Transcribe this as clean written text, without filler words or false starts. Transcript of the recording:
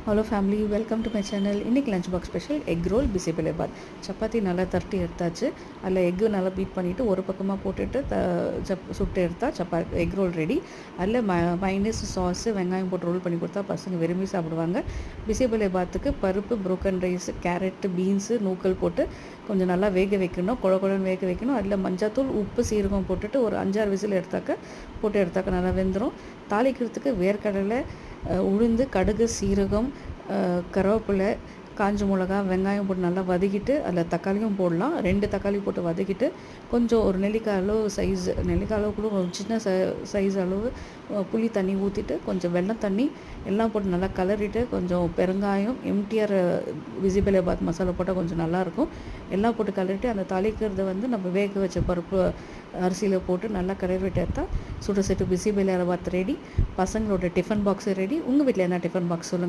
Hello family, welcome to my channel. இன்றைக்கி lunch box special egg roll bisibelebath. சப்பாத்தி நல்லா தட்டி எடுத்தாச்சு. அதில் எக்கு நல்லா பீட் பண்ணிவிட்டு ஒரு பக்கமாக போட்டுட்டு சுட்டு எடுத்தால் எக் ரோல் ரெடி. அதில் மைனஸ் சாஸு வெங்காயம் போட்டு ரோல் பண்ணி கொடுத்தா பசங்க விரும்பி சாப்பிடுவாங்க. பிசிபெலேபாத்துக்கு பருப்பு, ப்ரோக்கன் ரைஸ், கேரட்டு, பீன்ஸு, நூக்கல் போட்டு கொஞ்சம் நல்லா வேக வைக்கணும். குழன்னு வேக வைக்கணும். அதில் மஞ்சத்தூள், உப்பு, சீரகம் போட்டுட்டு ஒரு 5-6 விசில் எடுத்தாக்க நல்லா வெந்துடும். தாளிக்கிறதுக்கு வேர்க்கடலை, உளுந்து, கடுகு, சீரகம், கருவேப்பிலை, காஞ்ச மிளகா, வெங்காயம் போட்டு நல்லா வதக்கிட்டு அதில் தக்காளியும் போடலாம். 2 தக்காளி போட்டு வதக்கிட்டு கொஞ்சம் ஒரு நெல்லிக்காய் அளவு கூட ஒரு சின்ன சைஸ் அளவு புளி தண்ணி ஊற்றிட்டு கொஞ்சம் வெல்லம் தண்ணி எல்லாம் போட்டு நல்லா கலரிட்டு கொஞ்சம் பெருங்காயம், எம்டிஆர் பிசிபெலேபாத் மசாலா போட்டால் கொஞ்சம் நல்லாயிருக்கும். எல்லாம் போட்டு கலரிட்டு அந்த தாளிக்கிறத நம்ம வேக வச்ச பருப்பு அரிசியில் போட்டு நல்லா கலரிட்டு எடுத்தால் சுட செட்டு பிசிபெலேபாத் ரெடி. பசங்களோட டிஃபன் பாக்ஸு ரெடி. உங்கள் வீட்டில் என்ன டிஃபன் பாக்ஸ் சொல்லுங்கள்.